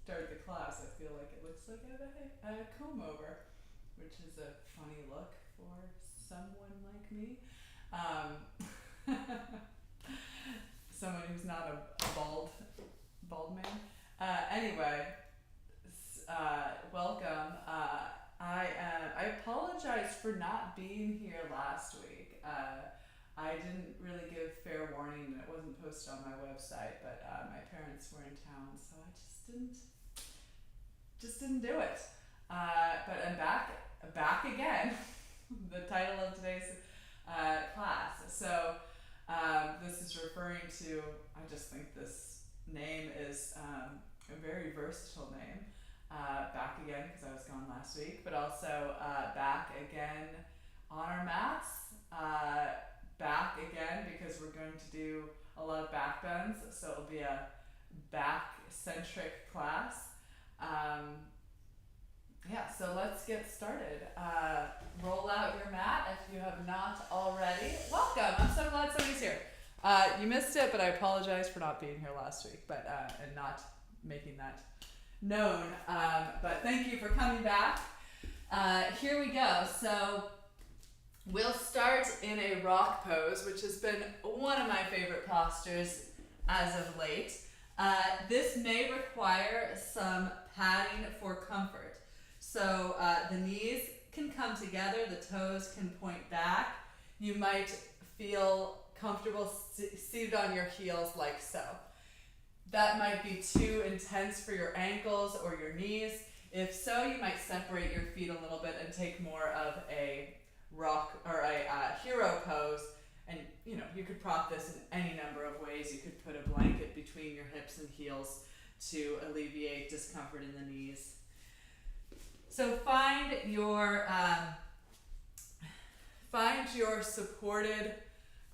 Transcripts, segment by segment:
start the class, I feel like it looks like I have a comb over, which is a funny look for someone like me. Um, someone who's not a bald man. Anyway, welcome. I apologize for not being here last week. I didn't really give fair warning, and it wasn't posted on my website. But my parents were in town, so I just didn't do it. But I'm back again. The title of today's class. So this is referring to. I just think this name is a very versatile name. Back again because I was gone last week, but also back again on our mats. Back again because we're going to do a lot of back bends, so it'll be a back-centric class. Yeah, so let's get started. Roll out your mat if you have not already. Welcome. I'm so glad somebody's here. You missed it, but I apologize for not being here last week, but and not making that known. But thank you for coming back. Here we go. So we'll start in a rock pose, which has been one of my favorite postures as of late. This may require some padding for comfort. So the knees can come together, the toes can point back. You might feel comfortable seated on your heels like so. That might be too intense for your ankles or your knees. If so, you might separate your feet a little bit and take more of a rock or a hero pose. And you could prop this in any number of ways. You could put a blanket between your hips and heels to alleviate discomfort in the knees. So find your supported,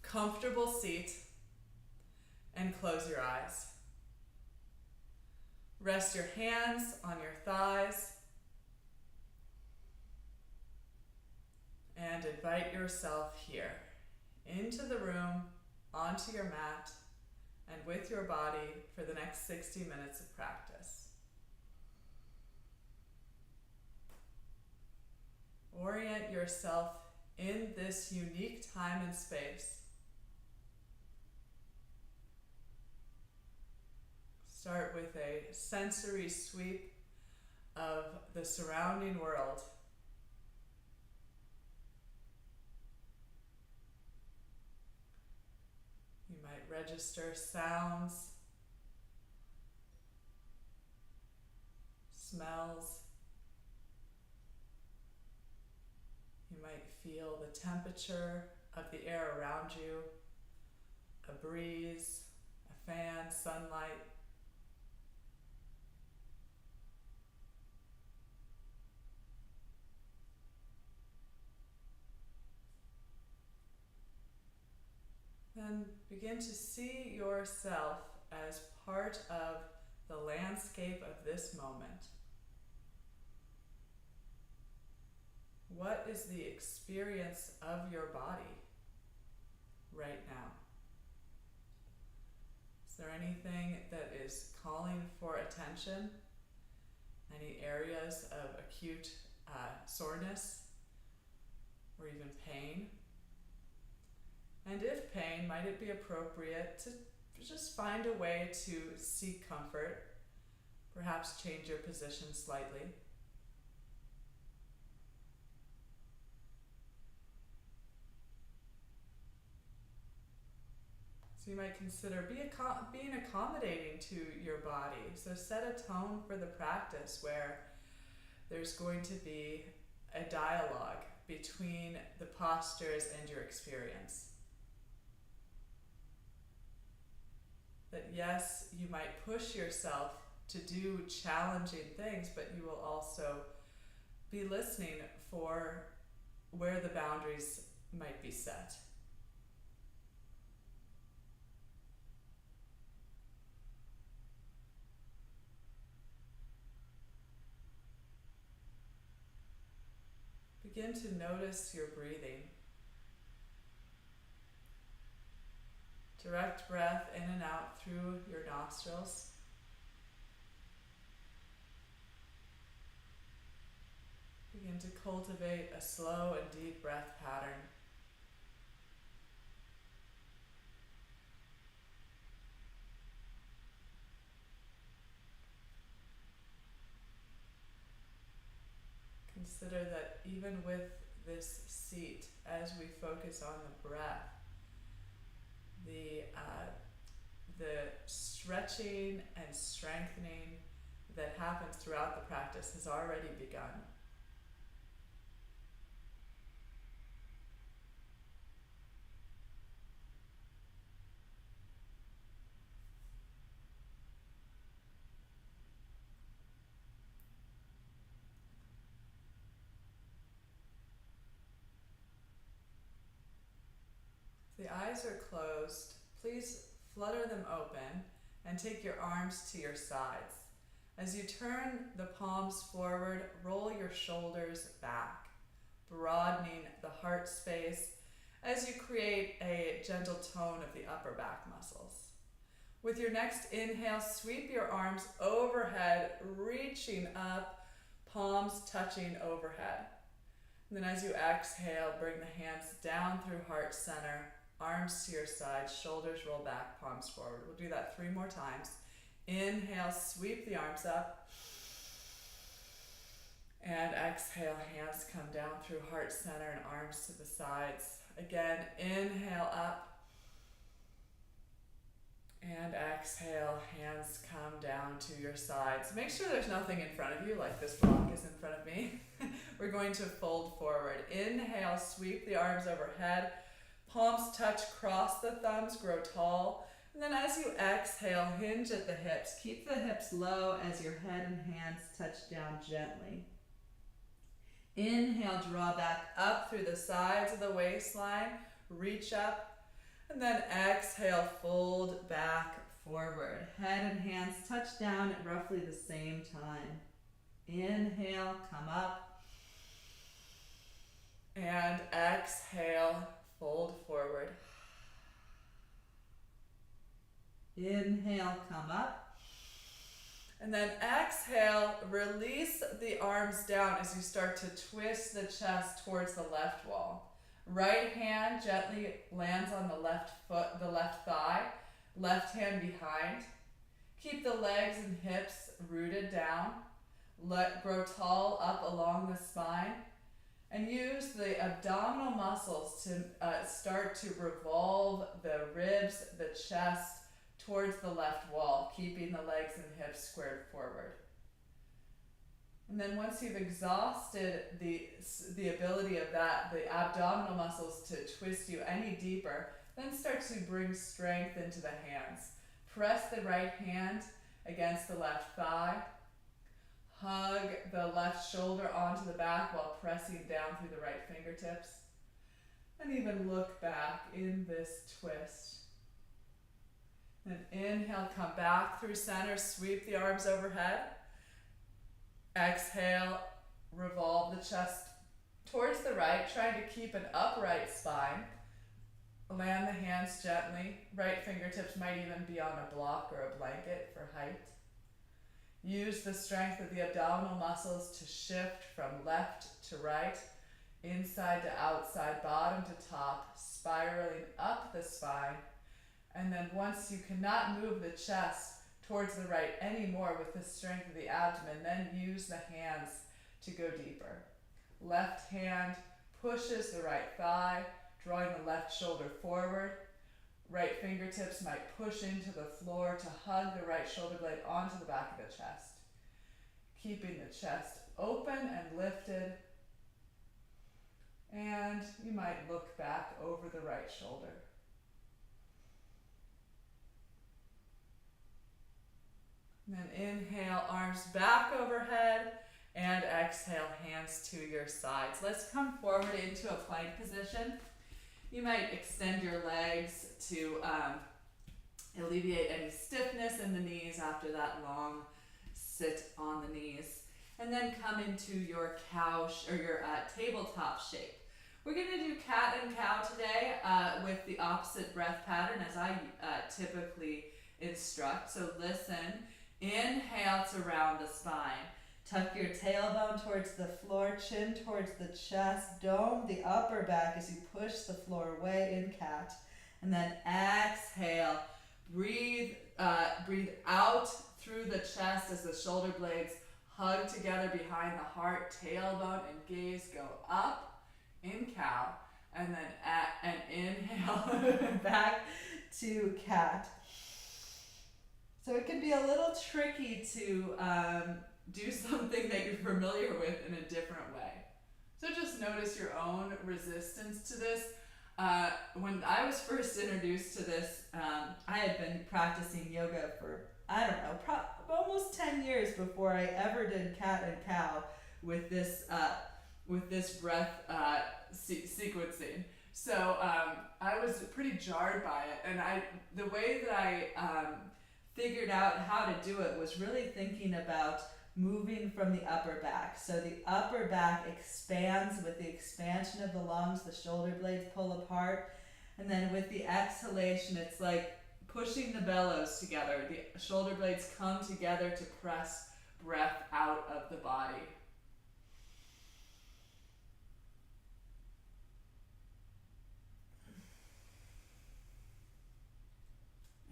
comfortable seat and close your eyes. Rest your hands on your thighs and invite yourself here into the room, onto your mat, and with your body for the next 60 minutes of practice. Orient yourself in this unique time and space. Start with a sensory sweep of the surrounding world. You might register sounds, smells. You might feel the temperature of the air around you, a breeze, a fan, sunlight. Then begin to see yourself as part of the landscape of this moment. What is the experience of your body right now? Is there anything that is calling for attention? Any areas of acute soreness or even pain? And if pain, might it be appropriate to just find a way to seek comfort, perhaps change your position slightly? So you might consider being accommodating to your body. So set a tone for the practice where there's going to be a dialogue between the postures and your experience. That yes, you might push yourself to do challenging things, but you will also be listening for where the boundaries might be set. Begin to notice your breathing. Direct breath in and out through your nostrils. to cultivate a slow and deep breath pattern. Consider that even with this seat, as we focus on the breath, the stretching and strengthening that happens throughout the practice has already begun. The eyes are closed. Please flutter them open and take your arms to your sides. As you turn the palms forward, roll your shoulders back, broadening the heart space as you create a gentle tone of the upper back muscles. With your next inhale, sweep your arms overhead, reaching up, palms touching overhead. And then as you exhale, bring the hands down through heart center, arms to your sides, shoulders roll back, palms forward. We'll do that 3 more times. Inhale, sweep the arms up. And exhale, hands come down through heart center and arms to the sides. Again, inhale up. And exhale, hands come down to your sides. Make sure there's nothing in front of you, like this block is in front of me. We're going to fold forward. Inhale, sweep the arms overhead. Palms touch, cross the thumbs, grow tall. And then as you exhale, hinge at the hips. Keep the hips low as your head and hands touch down gently. Inhale, draw back up through the sides of the waistline. Reach up. And then exhale, fold back forward. Head and hands touch down at roughly the same time. Inhale, come up. And exhale, fold forward. Inhale, come up. And then exhale, release the arms down as you start to twist the chest towards the left wall. Right hand gently lands on the left foot, the left thigh, left hand behind. Keep the legs and hips rooted down. Grow tall up along the spine. And use the abdominal muscles to start to revolve the ribs, the chest, towards the left wall, keeping the legs and hips squared forward. And then once you've exhausted the ability of the abdominal muscles to twist you any deeper, then start to bring strength into the hands. Press the right hand against the left thigh. Hug the left shoulder onto the back while pressing down through the right fingertips. And even look back in this twist. And inhale, come back through center, sweep the arms overhead. Exhale, revolve the chest towards the right, trying to keep an upright spine. Land the hands gently. Right fingertips might even be on a block or a blanket for height. Use the strength of the abdominal muscles to shift from left to right, inside to outside, bottom to top, spiraling up the spine. And then once you cannot move the chest towards the right anymore with the strength of the abdomen, then use the hands to go deeper. Left hand pushes the right thigh, drawing the left shoulder forward. Right fingertips might push into the floor to hug the right shoulder blade onto the back of the chest. Keeping the chest open and lifted. And you might look back over the right shoulder. And then inhale, arms back overhead, and exhale, hands to your sides. Let's come forward into a plank position. You might extend your legs to alleviate any stiffness in the knees after that long sit on the knees. And then come into your couch or your tabletop shape. We're going to do cat and cow today with the opposite breath pattern as I typically instruct. So listen, inhale to round the spine. Tuck your tailbone towards the floor, chin towards the chest, dome the upper back as you push the floor away in cat. And then exhale, breathe out through the chest as the shoulder blades hug together behind the heart, tailbone and gaze go up in cow, and then inhale back to cat. So it can be a little tricky to do something that you're familiar with in a different way. So just notice your own resistance to this. When I was first introduced to this, I had been practicing yoga for, I don't know, almost 10 years before I ever did cat and cow with this breath sequencing. So I was pretty jarred by it, and the way that I figured out how to do it was really thinking about moving from the upper back. So the upper back expands with the expansion of the lungs, the shoulder blades pull apart, and then with the exhalation, it's like pushing the bellows together. The shoulder blades come together to press breath out of the body.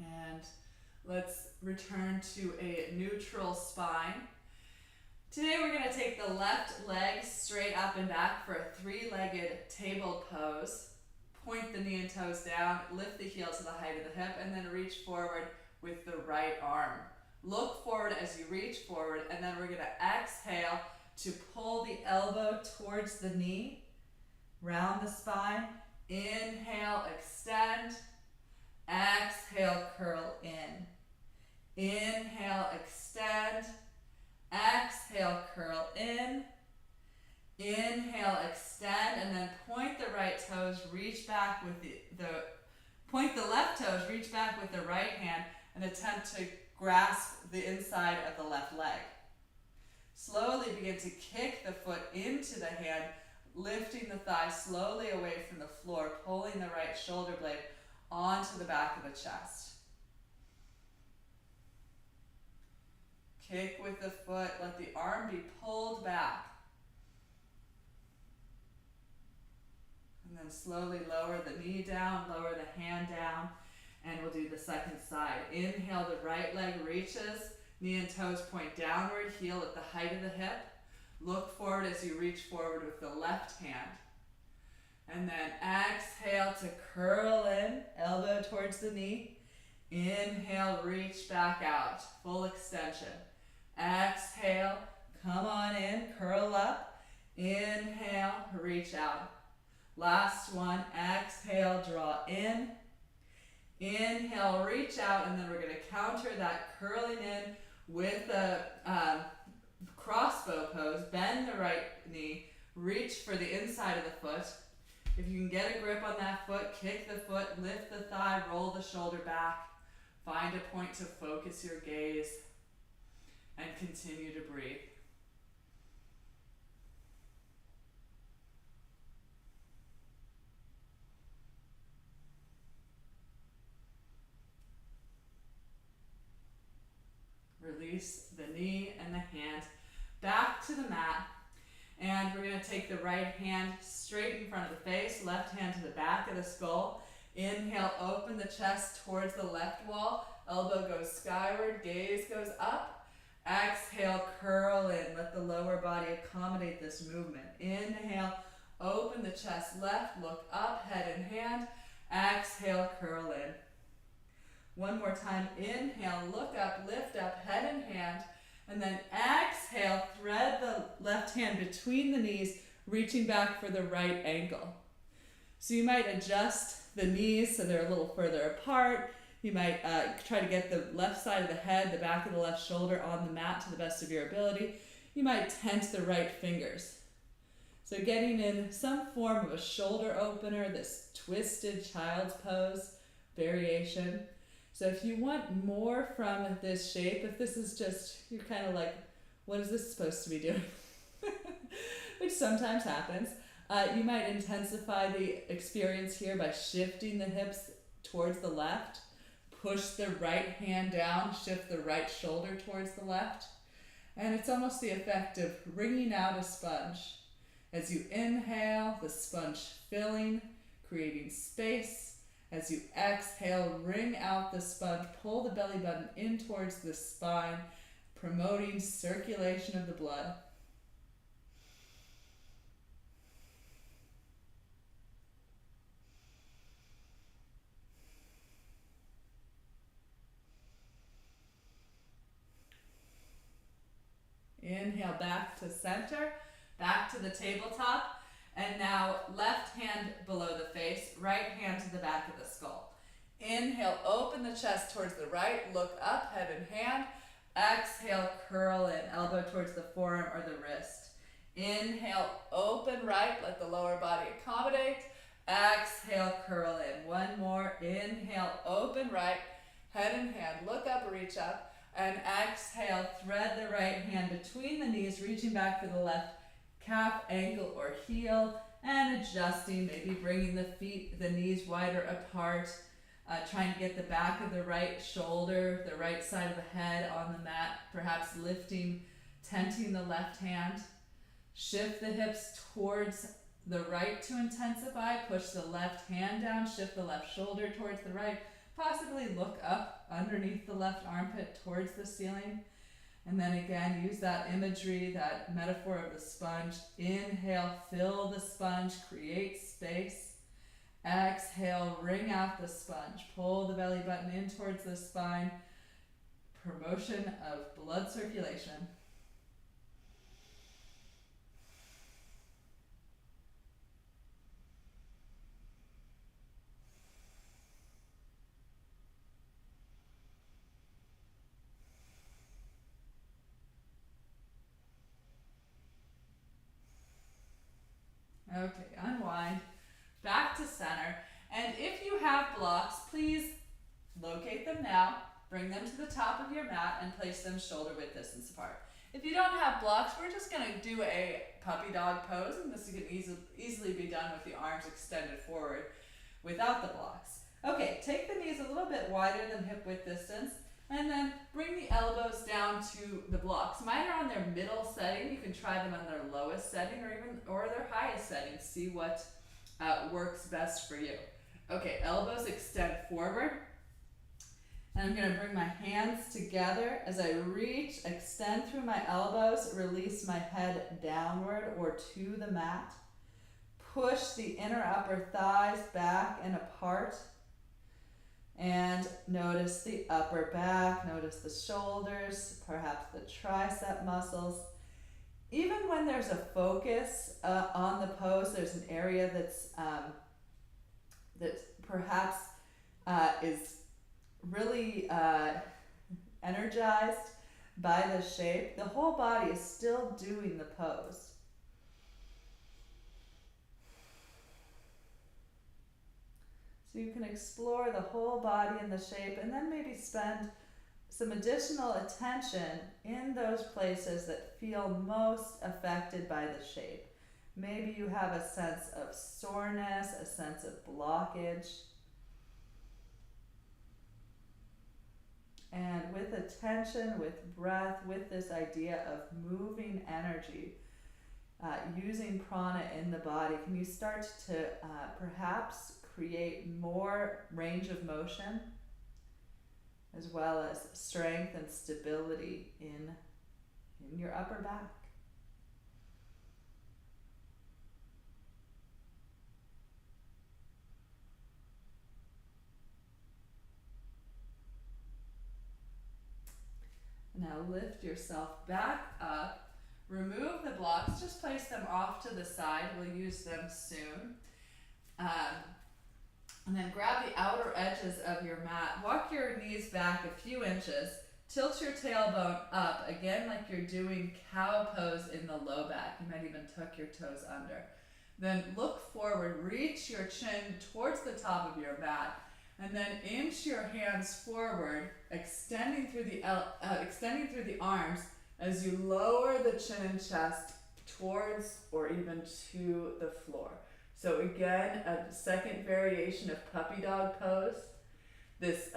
And let's return to a neutral spine. Today we're going to take the left leg straight up and back for a three-legged table pose. Point the knee and toes down, lift the heel to the height of the hip, and then reach forward with the right arm. Look forward as you reach forward, and then we're going to exhale to pull the elbow towards the knee, round the spine. Inhale, extend. Exhale, curl in. Inhale, extend. Exhale, curl in. Inhale, extend, and then point the right toes, reach back with point the left toes, reach back with the right hand, and attempt to grasp the inside of the left leg. Slowly begin to kick the foot into the hand, lifting the thigh slowly away from the floor, pulling the right shoulder blade onto the back of the chest. Kick with the foot, let the arm be pulled back. And then slowly lower the knee down, lower the hand down, and we'll do the second side. Inhale, the right leg reaches, knee and toes point downward, heel at the height of the hip. Look forward as you reach forward with the left hand. And then exhale to curl in, elbow towards the knee. Inhale, reach back out, full extension. Exhale, come on in, curl up. Inhale, reach out. Last one, exhale, draw in. Inhale, reach out, and then we're going to counter that curling in with a crossbow pose. Bend the right knee, reach for the inside of the foot. If you can get a grip on that foot, kick the foot, lift the thigh, roll the shoulder back. Find a point to focus your gaze and continue to breathe. Release the knee and the hand back to the mat. And we're going to take the right hand straight in front of the face, left hand to the back of the skull. Inhale, open the chest towards the left wall. Elbow goes skyward, gaze goes up. Exhale, curl in. Let the lower body accommodate this movement. Inhale, open the chest left, look up, head and hand. Exhale, curl in. One more time. Inhale, look up, lift up, head and hand. And then exhale, thread the left hand between the knees, reaching back for the right ankle. So you might adjust the knees so they're a little further apart. You might try to get the left side of the head, the back of the left shoulder on the mat to the best of your ability. You might tense the right fingers. So getting in some form of a shoulder opener, this twisted child's pose variation. So if you want more from this shape, if this is just, you're kind of like, what is this supposed to be doing? Which sometimes happens. You might intensify the experience here by shifting the hips towards the left. Push the right hand down, shift the right shoulder towards the left. And it's almost the effect of wringing out a sponge. As you inhale, the sponge filling, creating space. As you exhale, wring out the sponge, pull the belly button in towards the spine, promoting circulation of the blood. Inhale back to center, back to the tabletop. And now left hand below the face, right hand to the back of the skull. Inhale, open the chest towards the right, look up, head and hand. Exhale, curl in, elbow towards the forearm or the wrist. Inhale, open right, let the lower body accommodate. Exhale, curl in. One more. Inhale, open right, head and hand, look up, reach up. And exhale, thread the right hand between the knees, reaching back for the left calf, ankle, or heel, and adjusting, maybe bringing the knees wider apart, trying to get the back of the right shoulder, the right side of the head on the mat, perhaps lifting, tenting the left hand. Shift the hips towards the right to intensify, push the left hand down, shift the left shoulder towards the right, possibly look up underneath the left armpit towards the ceiling. And then again, use that imagery, that metaphor of the sponge. Inhale, fill the sponge, create space. Exhale, wring out the sponge. Pull the belly button in towards the spine. Promotion of blood circulation. Okay, unwind, back to center, and if you have blocks, please locate them now, bring them to the top of your mat, and place them shoulder width distance apart. If you don't have blocks, we're just going to do a puppy dog pose, and this can easily be done with the arms extended forward without the blocks. Okay, take the knees a little bit wider than hip width distance, and then bring the elbows down to the blocks. Mine are on their middle setting. You can try them on their lowest setting or their highest setting. See what works best for you. Okay, elbows extend forward. And I'm going to bring my hands together as I reach, extend through my elbows, release my head downward or to the mat. Push the inner upper thighs back and apart. And notice the upper back, notice the shoulders, perhaps the tricep muscles. Even when there's a focus on the pose, there's an area that's that perhaps is really energized by the shape. The whole body is still doing the pose. So you can explore the whole body and the shape, and then maybe spend some additional attention in those places that feel most affected by the shape. Maybe you have a sense of soreness, a sense of blockage. And with attention, with breath, with this idea of moving energy, using prana in the body, can you start to perhaps create more range of motion, as well as strength and stability in your upper back. Now lift yourself back up, remove the blocks, just place them off to the side, we'll use them soon. And then grab the outer edges of your mat, walk your knees back a few inches, tilt your tailbone up, again like you're doing cow pose in the low back. You might even tuck your toes under. Then look forward, reach your chin towards the top of your mat, and then inch your hands forward, extending through the arms as you lower the chin and chest towards or even to the floor. So again, a second variation of puppy dog pose. This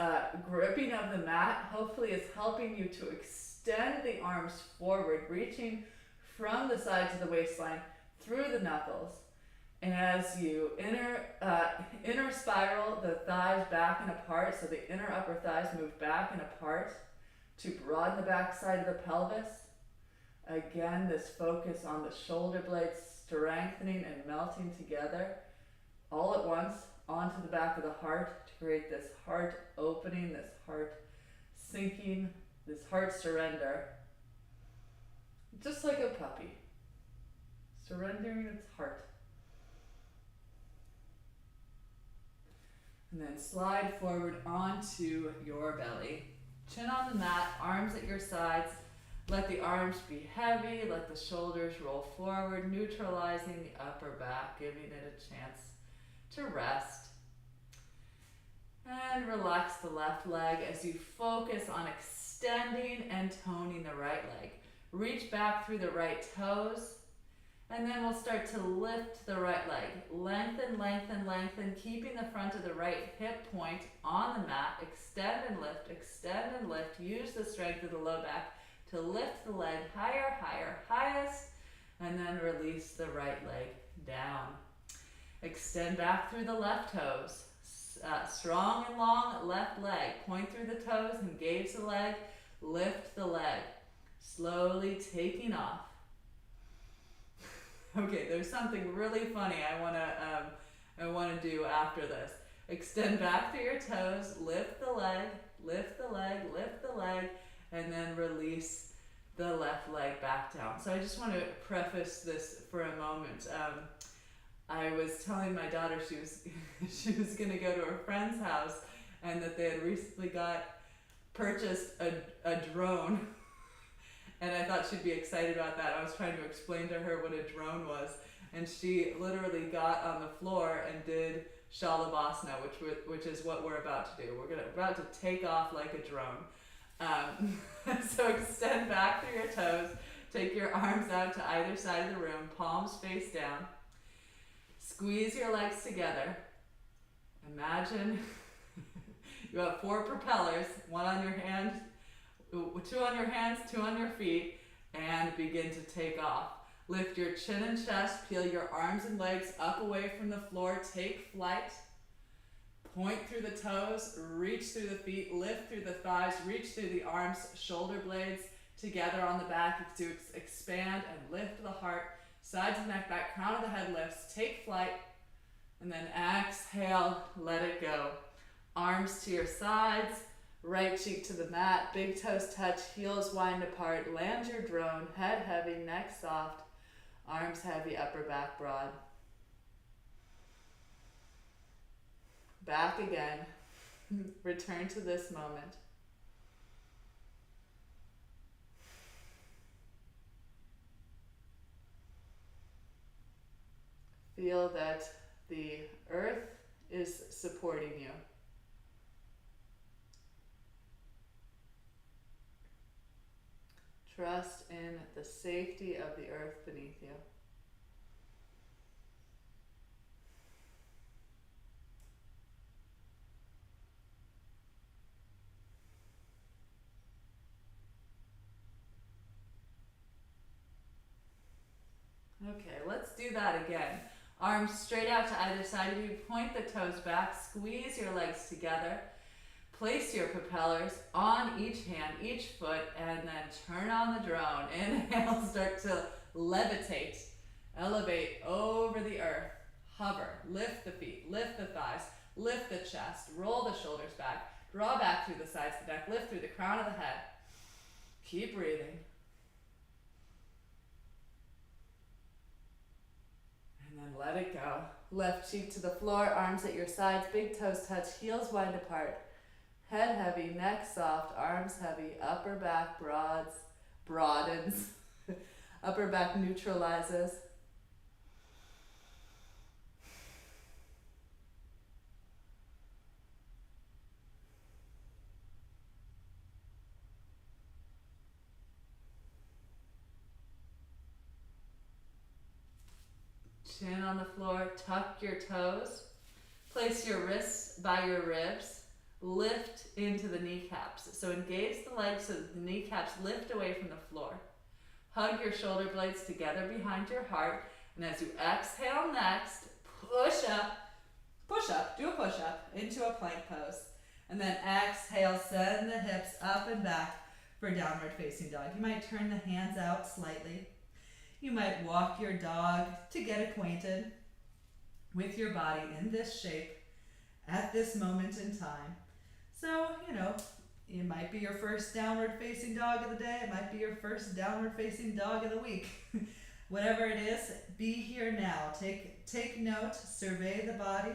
gripping of the mat hopefully is helping you to extend the arms forward, reaching from the sides of the waistline through the knuckles. And as you inner spiral the thighs back and apart, so the inner upper thighs move back and apart to broaden the back side of the pelvis. Again, this focus on the shoulder blades strengthening and melting together all at once onto the back of the heart to create this heart opening, this heart sinking, this heart surrender. Just like a puppy, surrendering its heart. And then slide forward onto your belly. Chin on the mat, arms at your sides. Let the arms be heavy, let the shoulders roll forward, neutralizing the upper back, giving it a chance to rest. And relax the left leg as you focus on extending and toning the right leg. Reach back through the right toes, and then we'll start to lift the right leg. Lengthen, lengthen, lengthen, keeping the front of the right hip point on the mat. Extend and lift, extend and lift. Use the strength of the low back to lift the leg higher, higher, highest, and then release the right leg down. Extend back through the left toes. Strong and long left leg. Point through the toes, engage the leg, lift the leg. Slowly taking off. Okay, there's something really funny I wanna do after this. Extend back through your toes, lift the leg, lift the leg, lift the leg, and then release the left leg back down. So I just want to preface this for a moment. I was telling my daughter she was gonna go to her friend's house, and that they had recently purchased a drone. And I thought she'd be excited about that. I was trying to explain to her what a drone was. And she literally got on the floor and did Shalabhasana, which is what we're about to do. We're about to take off like a drone. So extend back through your toes. Take your arms out to either side of the room, palms face down. Squeeze your legs together. Imagine you have 4 propellers, one on your hand, 2 on your hands, 2 on your feet, and begin to take off. Lift your chin and chest, peel your arms and legs up away from the floor, take flight. Point through the toes, reach through the feet, lift through the thighs, reach through the arms, shoulder blades together on the back to expand and lift the heart, sides of the neck back, crown of the head lifts, take flight, and then exhale, let it go. Arms to your sides, right cheek to the mat, big toes touch, heels wind apart, land your drone, head heavy, neck soft, arms heavy, upper back broad. Back again. Return to this moment. Feel that the earth is supporting you. Trust in the safety of the earth beneath you. Okay, let's do that again. Arms straight out to either side of you. Point the toes back. Squeeze your legs together. Place your propellers on each hand, each foot, and then turn on the drone. Inhale, start to levitate. Elevate over the earth. Hover. Lift the feet. Lift the thighs. Lift the chest. Roll the shoulders back. Draw back through the sides of the neck. Lift through the crown of the head. Keep breathing. And then let it go. Left cheek to the floor, arms at your sides, big toes touch, heels wide apart. Head heavy, neck soft, arms heavy, upper back broadens, upper back neutralizes. Chin on the floor, tuck your toes. Place your wrists by your ribs. lift into the kneecaps. So engage the legs so that the kneecaps lift away from the floor. Hug your shoulder blades together behind your heart. And as you exhale next, push up, do a push up into a plank pose. And then exhale, send the hips up and back for downward facing dog. You might turn the hands out slightly. You might walk your dog to get acquainted with your body in this shape at this moment in time. So, it might be your first downward facing dog of the day. It might be your first downward facing dog of the week. Whatever it is, be here now. Take note, survey the body.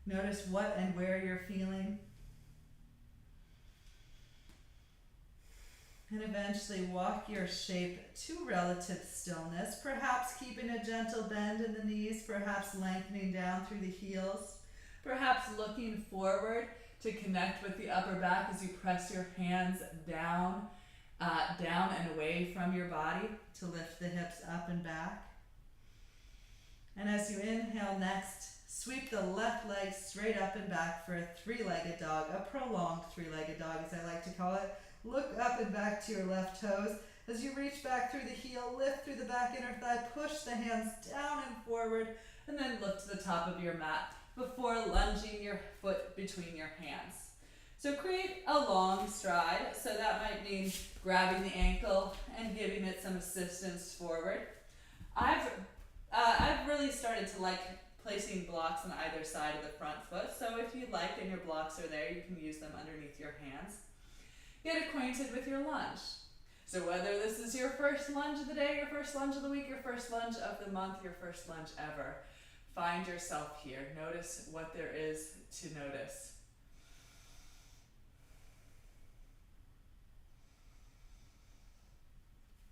Notice what and where you're feeling. And eventually walk your shape to relative stillness, perhaps keeping a gentle bend in the knees, perhaps lengthening down through the heels, perhaps looking forward to connect with the upper back as you press your hands down and away from your body to lift the hips up and back. And as you inhale next, sweep the left leg straight up and back for a three-legged dog, a prolonged three-legged dog as I like to call it. Look up and back to your left toes. As you reach back through the heel, lift through the back inner thigh, push the hands down and forward, and then look to the top of your mat before lunging your foot between your hands. So create a long stride. So that might mean grabbing the ankle and giving it some assistance forward. I've really started to like placing blocks on either side of the front foot. So if you like and your blocks are there, you can use them underneath your hands. Get acquainted with your lunge. So whether this is your first lunge of the day, your first lunge of the week, your first lunge of the month, your first lunge ever, find yourself here. Notice what there is to notice.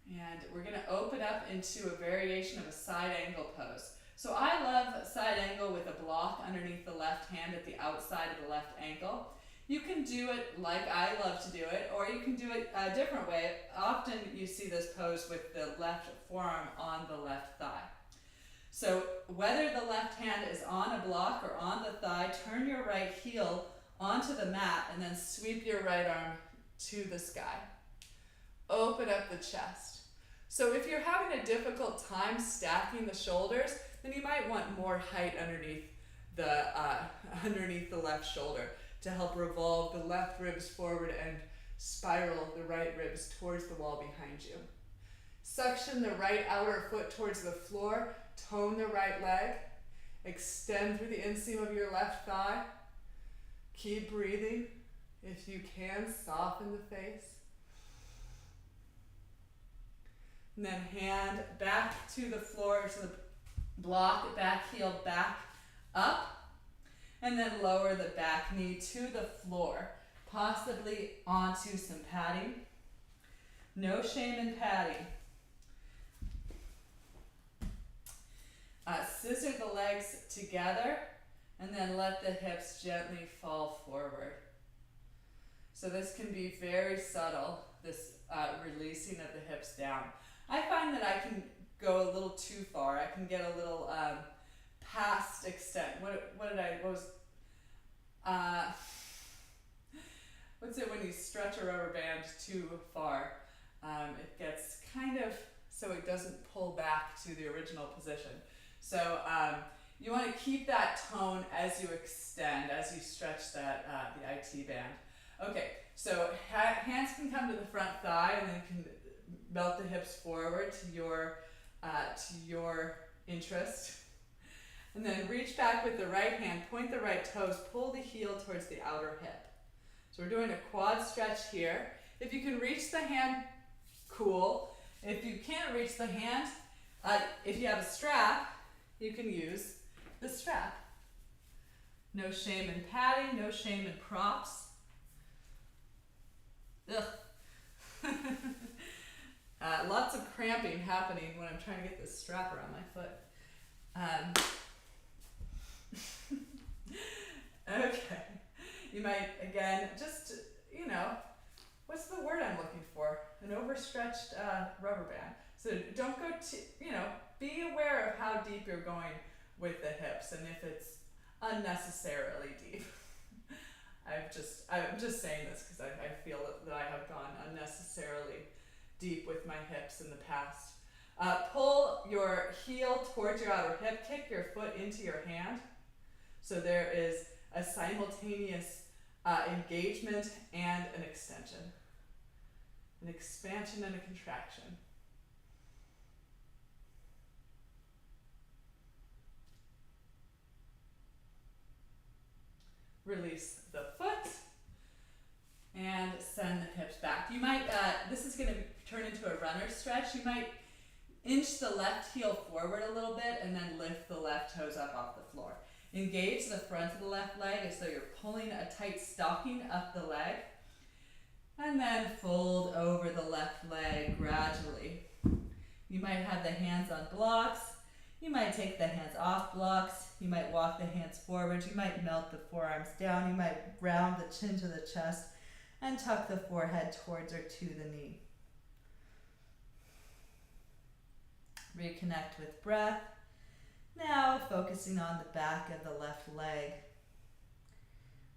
And we're going to open up into a variation of a side angle pose. So I love side angle with a block underneath the left hand at the outside of the left ankle. You can do it like I love to do it, or you can do it a different way. Often you see this pose with the left forearm on the left thigh. So whether the left hand is on a block or on the thigh, turn your right heel onto the mat and then sweep your right arm to the sky. Open up the chest. So if you're having a difficult time stacking the shoulders, then you might want more height underneath the left shoulder to help revolve the left ribs forward and spiral the right ribs towards the wall behind you. Suction the right outer foot towards the floor, tone the right leg, extend through the inseam of your left thigh. Keep breathing. If you can, soften the face. And then hand back to the floor, so the block, back heel back up. And then lower the back knee to the floor, possibly onto some padding. No shame in padding. Scissor the legs together and then let the hips gently fall forward. So this can be very subtle, this releasing of the hips down. I find that I can go a little too far. I can get a little past extent. What's it when you stretch a rubber band too far? It gets kind of, so it doesn't pull back to the original position. So you want to keep that tone as you extend, as you stretch that the IT band. Okay, so hands can come to the front thigh and then you can melt the hips forward to your interest. And then reach back with the right hand, point the right toes, pull the heel towards the outer hip. So we're doing a quad stretch here. If you can reach the hand, cool. If you can't reach the hand, if you have a strap, you can use the strap. No shame in padding, no shame in props. Ugh. Lots of cramping happening when I'm trying to get this strap around my foot. Okay. You might, again, just, what's the word I'm looking for? An overstretched rubber band. So don't go be aware of how deep you're going with the hips and if it's unnecessarily deep. I'm just saying this because I feel that I have gone unnecessarily deep with my hips in the past. Pull your heel towards your outer hip, kick your foot into your hand. So there is a simultaneous engagement and an extension. An expansion and a contraction. Release the foot and send the hips back. You might, this is going to turn into a runner stretch. You might inch the left heel forward a little bit and then lift the left toes up off the floor. Engage the front of the left leg as though you're pulling a tight stocking up the leg. And then fold over the left leg gradually. You might have the hands on blocks. You might take the hands off blocks. You might walk the hands forward. You might melt the forearms down. You might round the chin to the chest and tuck the forehead towards or to the knee. Reconnect with breath. Now focusing on the back of the left leg.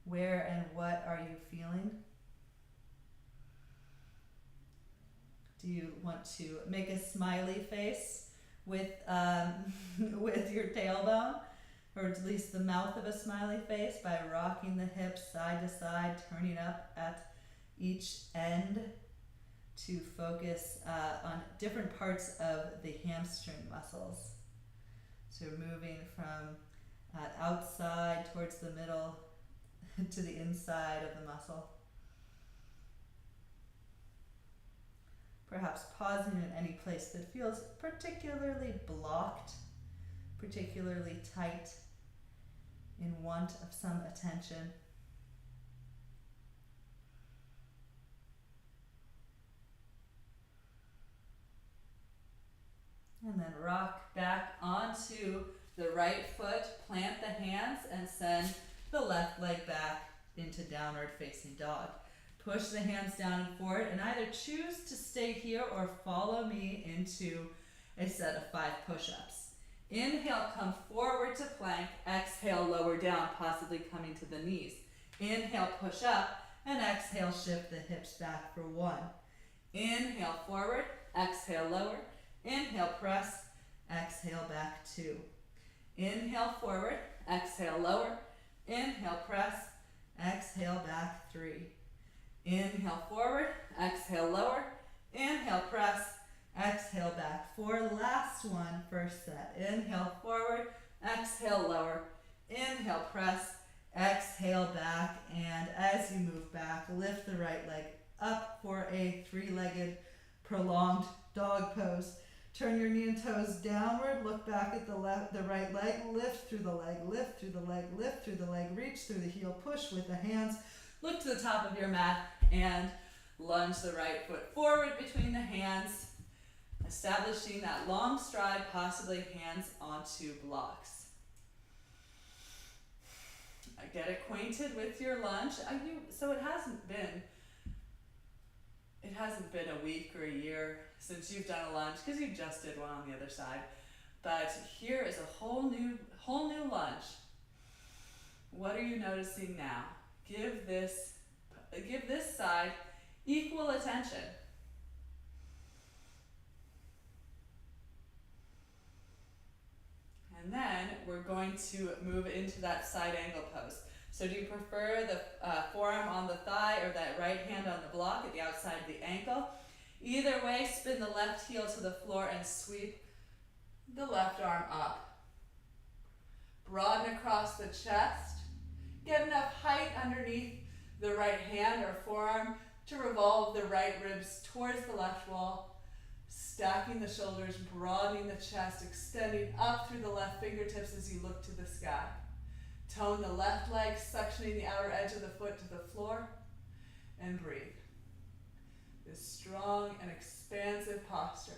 Where and what are you feeling? Do you want to make a smiley face with with your tailbone, or at least the mouth of a smiley face, by rocking the hips side to side, turning up at each end to focus on different parts of the hamstring muscles. So moving from outside towards the middle to the inside of the muscle. Perhaps pausing in any place that feels particularly blocked, particularly tight, in want of some attention. And then rock back onto the right foot, plant the hands, and send the left leg back into downward facing dog. Push the hands down and forward, and either choose to stay here or follow me into a set of 5 push-ups. Inhale, come forward to plank. Exhale, lower down, possibly coming to the knees. Inhale, push up, and exhale, shift the hips back for 1. Inhale, forward. Exhale, lower. Inhale, press. Exhale, back 2. Inhale, forward. Exhale, lower. Inhale, press. Exhale, back 3. Inhale, forward. Exhale, lower. Inhale, press. Exhale, back 4. Last one, first set. Inhale, forward. Exhale, lower. Inhale, press. Exhale, back. And as you move back, lift the right leg up for a 3-legged prolonged dog pose. Turn your knee and toes downward. Look back at the right leg. Lift through the leg. Lift through the leg. Lift through the leg. Reach through the heel. Push with the hands. Look to the top of your mat and lunge the right foot forward between the hands, establishing that long stride, possibly hands onto blocks. Get acquainted with your lunge. So it hasn't been a week or a year since you've done a lunge, because you just did one on the other side. But here is a whole new lunge. What are you noticing now? Give this side equal attention. And then we're going to move into that side angle pose. So do you prefer the forearm on the thigh or that right hand on the block at the outside of the ankle? Either way, spin the left heel to the floor and sweep the left arm up. Broaden across the chest. Get enough height underneath the right hand or forearm to revolve the right ribs towards the left wall. Stacking the shoulders, broadening the chest, extending up through the left fingertips as you look to the sky. Tone the left leg, suctioning the outer edge of the foot to the floor, and breathe. This strong and expansive posture.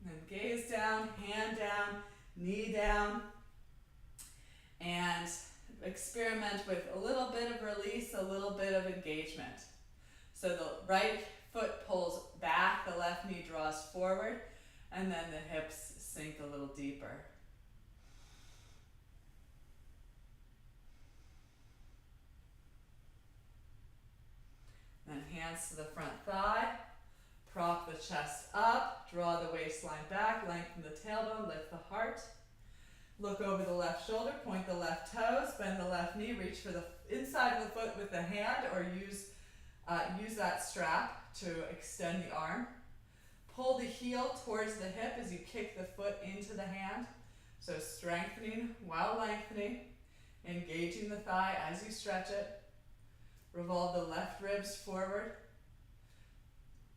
And then gaze down, hand down, knee down, and experiment with a little bit of release, a little bit of engagement. So the right foot pulls back, the left knee draws forward, and then the hips sink a little deeper. hands to the front thigh. Prop the chest up, draw the waistline back, lengthen the tailbone, lift the heart. Look over the left shoulder, point the left toes, bend the left knee, reach for the inside of the foot with the hand, or use that strap to extend the arm. Pull the heel towards the hip as you kick the foot into the hand. So strengthening while lengthening, engaging the thigh as you stretch it. Revolve the left ribs forward.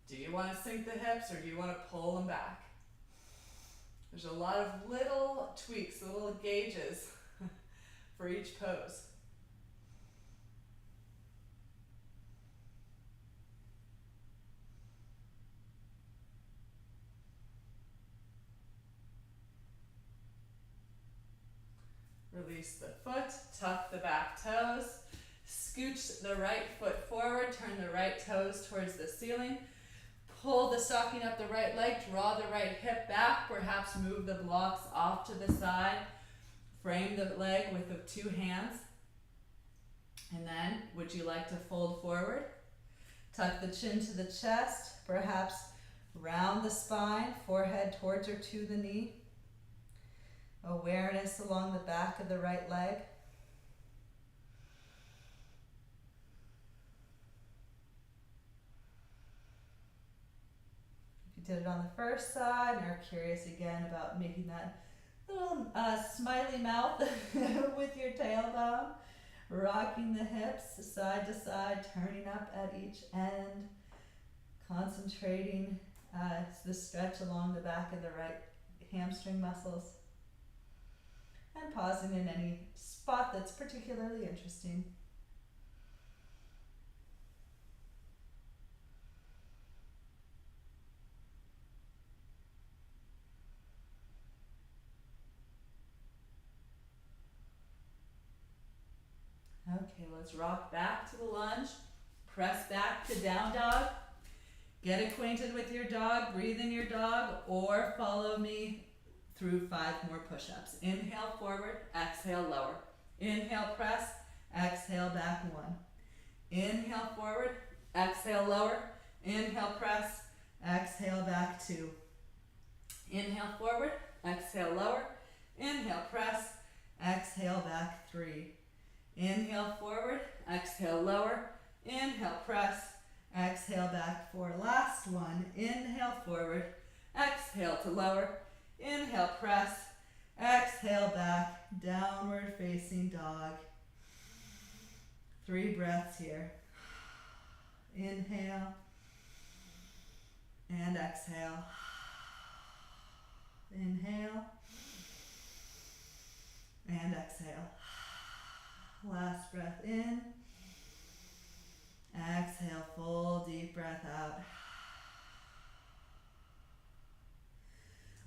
Do you want to sink the hips or do you want to pull them back? There's a lot of little tweaks, little gauges for each pose. Release the foot, tuck the back toes, scooch the right foot forward, turn the right toes towards the ceiling. Pull the stocking up the right leg, draw the right hip back, perhaps move the blocks off to the side. Frame the leg with the two hands. And then, would you like to fold forward? Tuck the chin to the chest, perhaps round the spine, forehead towards or to the knee. Awareness along the back of the right leg. Did it on the first side and are curious again about making that little smiley mouth with your tailbone, rocking the hips side to side, turning up at each end, concentrating the stretch along the back of the right hamstring muscles, and pausing in any spot that's particularly interesting. Okay, let's rock back to the lunge. Press back to down dog. Get acquainted with your dog, breathe in your dog, or follow me through 5 more push-ups. Inhale forward, exhale lower. Inhale press, exhale back 1. Inhale forward, exhale lower. Inhale press, exhale back 2. Inhale forward, exhale lower. Inhale press, exhale back 3. Inhale forward, exhale lower, inhale press, exhale back 4. Last one, inhale forward, exhale to lower, inhale press, exhale back, downward facing dog. 3 breaths here. Inhale and exhale. Inhale and exhale. Last breath in. Exhale, full deep breath out.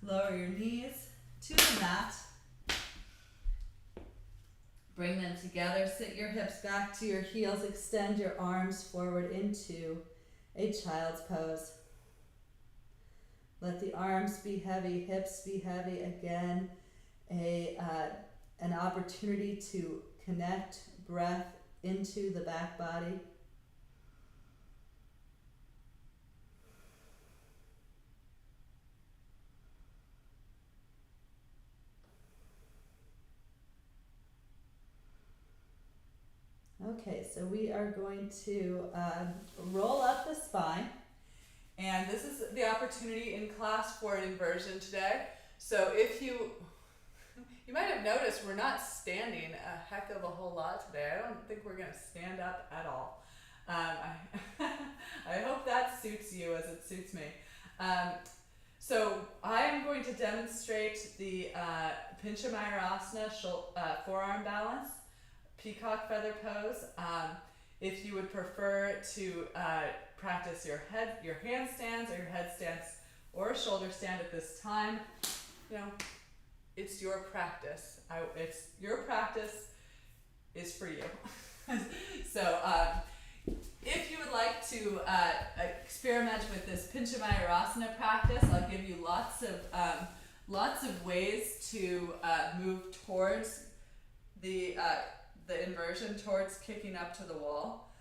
Lower your knees to the mat. Bring them together. Sit your hips back to your heels. Extend your arms forward into a child's pose. Let the arms be heavy, hips be heavy. Again, an opportunity to connect breath into the back body. Okay, so we are going to roll up the spine. And this is the opportunity in class for an inversion today. So if you might have noticed we're not standing a heck of a whole lot today. I don't think we're going to stand up at all. I hope that suits you as it suits me. So I am going to demonstrate the Pinchamayurasana forearm balance, peacock feather pose. If you would prefer to practice your handstands or your headstands or a shoulder stand at this time, it's your practice. It's your practice is for you. So if you would like to experiment with this Pinchamayurasana practice, I'll give you lots of ways to move towards the inversion, towards kicking up to the wall.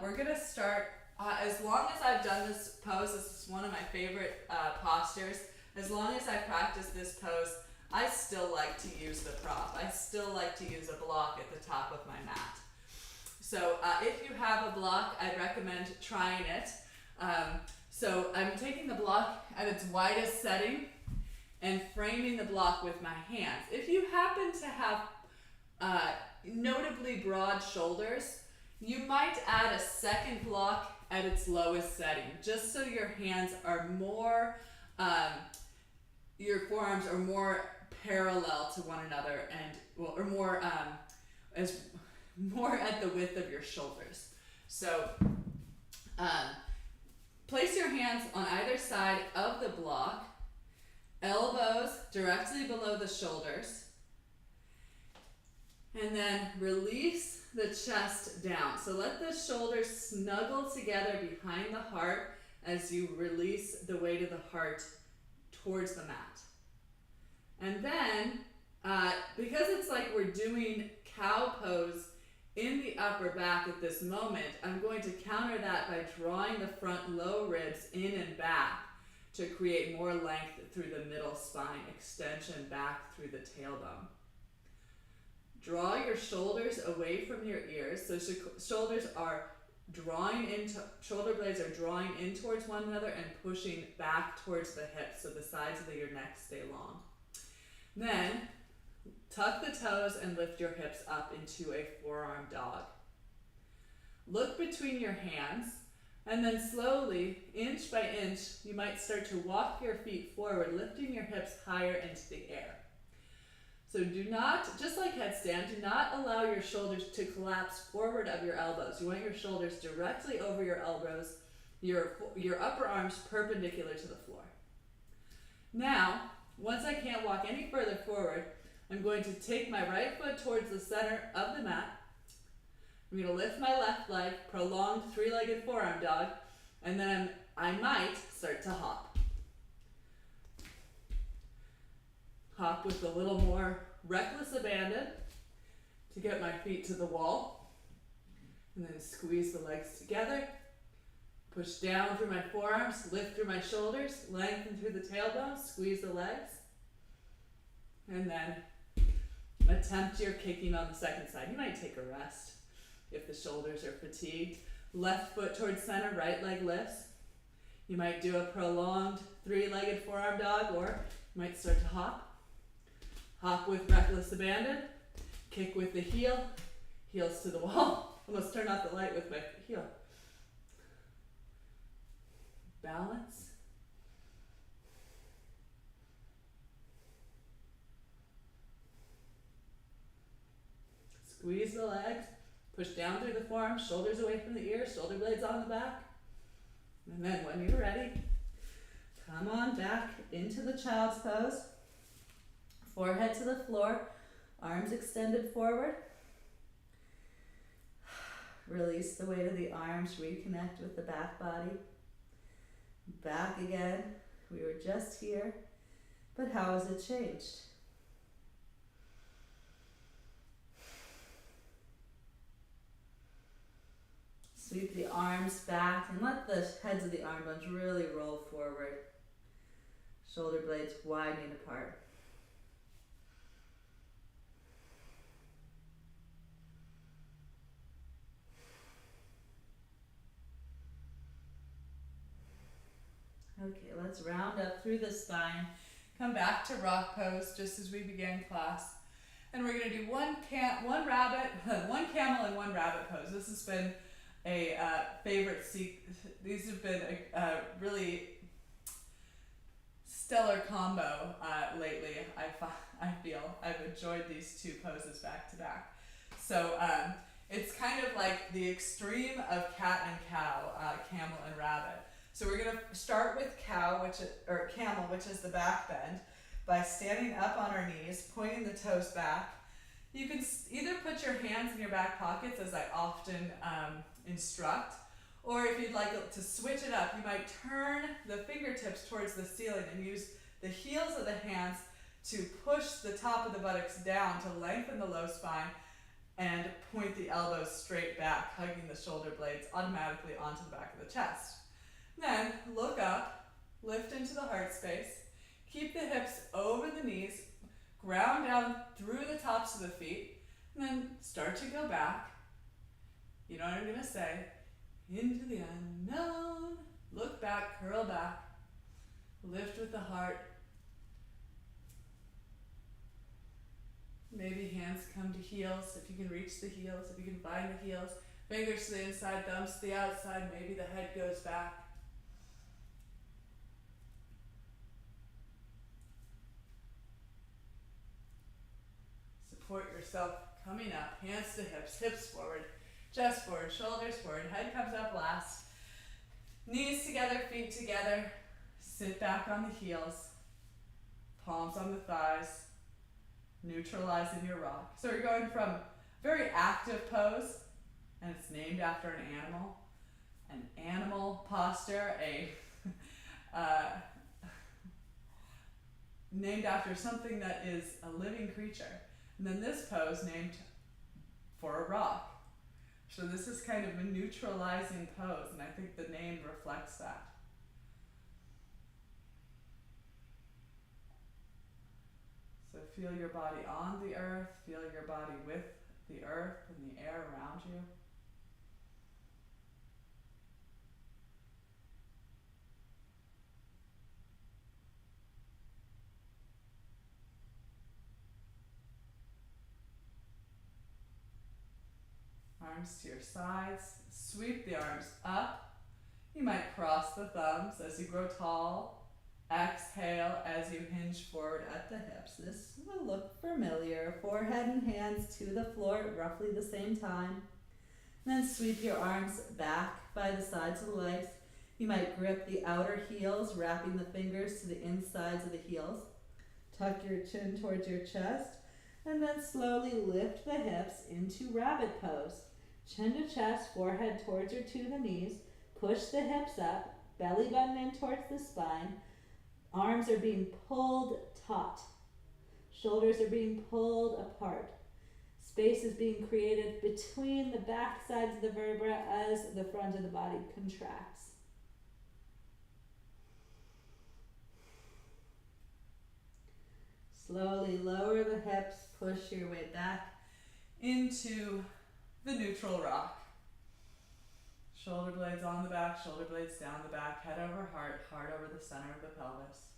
We're going to start as long as I've done this pose, this is one of my favorite postures. As long as I practice this pose, I still like to use the prop. I still like to use a block at the top of my mat. So if you have a block, I'd recommend trying it. So I'm taking the block at its widest setting and framing the block with my hands. If you happen to have notably broad shoulders, you might add a second block at its lowest setting, just so your hands are more, your forearms are more parallel to one another, and or more more at the width of your shoulders. So place your hands on either side of the block, elbows directly below the shoulders, and then release the chest down. So let the shoulders snuggle together behind the heart as you release the weight of the heart towards the mat. And then, because it's like we're doing cow pose in the upper back at this moment, I'm going to counter that by drawing the front low ribs in and back to create more length through the middle spine, extension back through the tailbone. Draw your shoulders away from your ears. So shoulders are drawing into, shoulder blades are drawing in towards one another and pushing back towards the hips, so the sides of your neck stay long. Then tuck the toes and lift your hips up into a forearm dog. Look between your hands, and then slowly, inch by inch, you might start to walk your feet forward, lifting your hips higher into the air. So do not, just like headstand, do not allow your shoulders to collapse forward of your elbows. You want your shoulders directly over your elbows, your upper arms perpendicular to the floor. Now, once I can't walk any further forward, I'm going to take my right foot towards the center of the mat. I'm going to lift my left leg, prolonged three-legged forearm dog, and then I might start to hop. Hop with a little more reckless abandon to get my feet to the wall. And then squeeze the legs together. Push down through my forearms, lift through my shoulders, lengthen through the tailbone, squeeze the legs. And then attempt your kicking on the second side. You might take a rest if the shoulders are fatigued. Left foot towards center, right leg lifts. You might do a prolonged three-legged forearm dog, or you might start to hop. Hop with reckless abandon. Kick with the heel. Heels to the wall. Almost turn off the light with my heel. Balance. Squeeze the legs. Push down through the forearms, shoulders away from the ears, shoulder blades on the back. And then when you're ready, come on back into the child's pose. Forehead to the floor, arms extended forward. Release the weight of the arms, reconnect with the back body. Back again. We were just here, but how has it changed? Sweep the arms back and let the heads of the arm bones really roll forward. Shoulder blades widening apart. Okay, let's round up through the spine. Come back to rock pose just as we began class. And we're going to do one camel and one rabbit pose. This has been a favorite these have been a really stellar combo lately. I feel I've enjoyed these two poses back to back. So it's kind of like the extreme of cat and cow, camel and rabbit. So we're going to start with camel, which is the back bend, by standing up on our knees, pointing the toes back. You can either put your hands in your back pockets, as I often instruct, or if you'd like to switch it up, you might turn the fingertips towards the ceiling and use the heels of the hands to push the top of the buttocks down to lengthen the low spine, and point the elbows straight back, hugging the shoulder blades automatically onto the back of the chest. Then look up, lift into the heart space, keep the hips over the knees, ground down through the tops of the feet, and then start to go back. You know what I'm going to say? Into the unknown. Look back, curl back, lift with the heart. Maybe hands come to heels, if you can reach the heels, if you can find the heels. Fingers to the inside, thumbs to the outside, maybe the head goes back. Support yourself coming up, hands to hips, hips forward, chest forward, shoulders forward, head comes up last. Knees together, feet together. Sit back on the heels, palms on the thighs, neutralizing your rock. So you're going from very active pose, and it's named after an animal posture, named after something that is a living creature. And then this pose named for a rock. So this is kind of a neutralizing pose, and I think the name reflects that. So feel your body on the earth, feel your body with the earth and the air around you. Arms to your sides, sweep the arms up. You might cross the thumbs as you grow tall. Exhale as you hinge forward at the hips. This will look familiar. Forehead and hands to the floor at roughly the same time. And then sweep your arms back by the sides of the legs. You might grip the outer heels, wrapping the fingers to the insides of the heels. Tuck your chin towards your chest, and then slowly lift the hips into rabbit pose. Chin to chest, forehead towards or to the knees. Push the hips up, belly button in towards the spine. Arms are being pulled taut. Shoulders are being pulled apart. Space is being created between the back sides of the vertebra as the front of the body contracts. Slowly lower the hips, push your way back into the neutral rock. Shoulder blades on the back, shoulder blades down the back, head over heart, heart over the center of the pelvis.